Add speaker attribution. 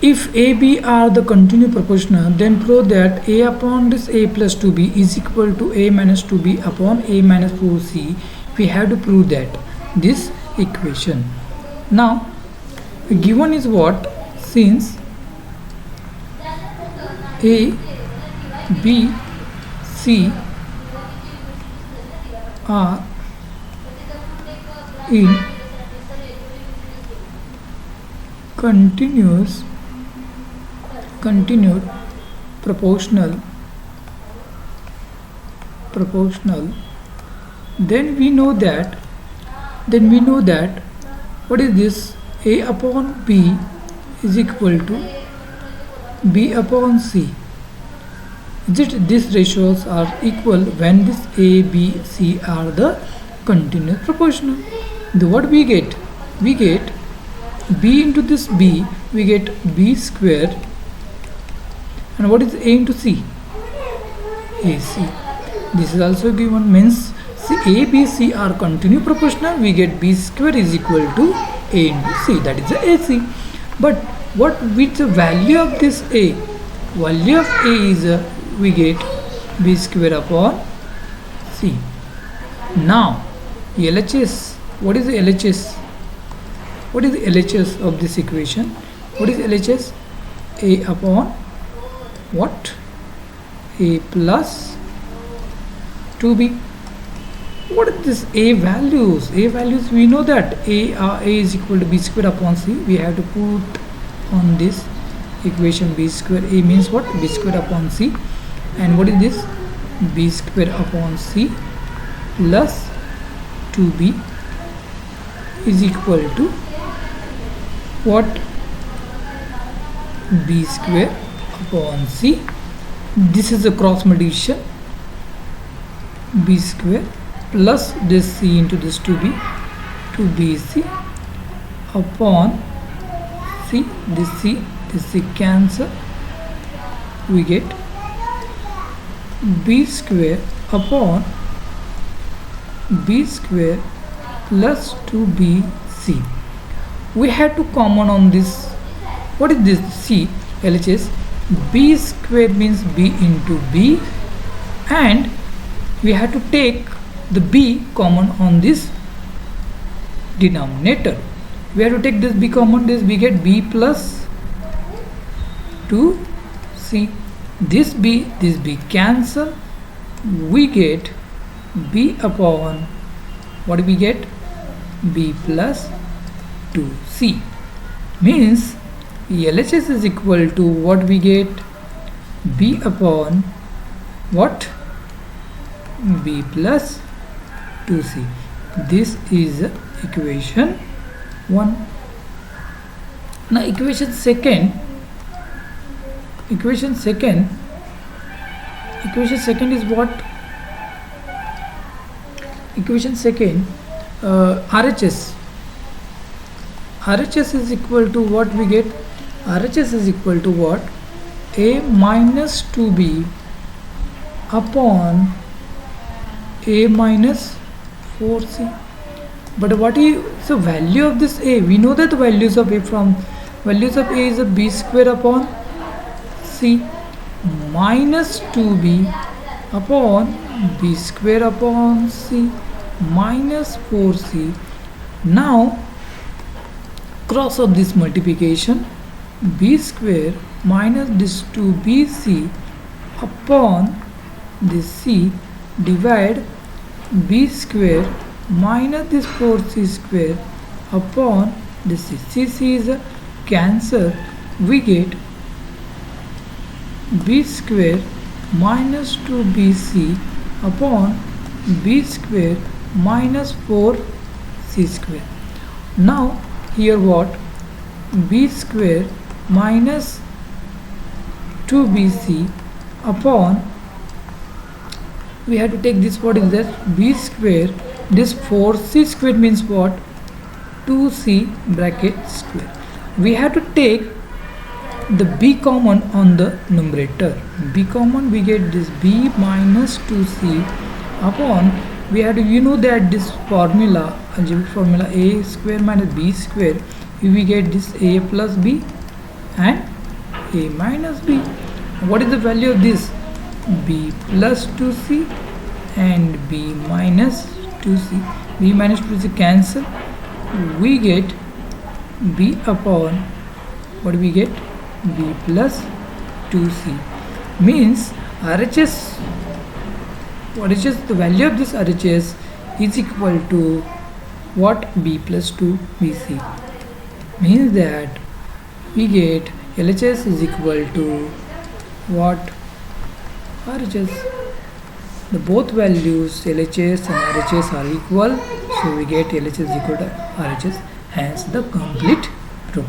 Speaker 1: If a b are the continuous proportional, then prove that a upon this a plus 2b is equal to a minus 2b upon a minus 4c. We have to prove that this equation. Now given is what? Since a b c are in continued proportional, then we know that what is this? A upon b is equal to b upon c. These ratios are equal when this a b c are the continuous proportional. What we get? We get b into this b, we get b square. And what is a into c? AC. This is also given, means a b c are continuous proportional, we get b square is equal to a into c, that is the AC. But what with the value of this a? Value of a is we get b square upon c. Now LHS, what is the LHS? What is the LHS of this equation? What is LHS? A upon what? A plus 2b. What is this a values? A values, we know that a is equal to b square upon c. We have to put on this equation b square. A means what? B square upon c. And what is this? B square upon c plus 2b is equal to what? B square upon c. This is a cross multiplication. B square plus this c into this 2b, 2bc upon c. This c cancel. We get b square upon b square plus 2bc. We have to common on this. What is this? C. LHS. B square means b into b, and we have to take the b common on this denominator. We have to take this b common. This we get b plus 2c. This b cancel. We get b upon what we get? B plus 2c. Means LHS is equal to what we get? B upon what? B plus 2c. This is equation 1. Now equation second is what? Equation second, RHS is equal to what we get? RHS is equal to what? A minus 2b upon a minus 4c. But what is the value of this a? We know that the values of a is a b square upon c minus 2b upon b square upon c minus 4c. Now cross of this multiplication, b square minus this 2bc upon this c divide b square minus this 4c square upon this c. C is a cancel. We get b square minus 2bc upon b square minus 4c square. Now here what? B square minus 2bc upon, we have to take this, what is that? B square, this 4c square means what? 2c bracket square. We have to take the b common on the numerator. B common, we get this b minus 2c upon, we have to, you know that this formula, algebraic formula, a square minus b square, we get this a plus b, and a minus b. What is the value of this? B plus 2c and b minus 2c. B minus 2c cancel. We get b upon, what do we get? B plus 2c. Means RHS, what is just the value of this RHS is equal to what? B plus 2bc. Means that we get LHS is equal to what? RHS. The both values LHS and RHS are equal, so we get LHS is equal to RHS, hence the complete proof.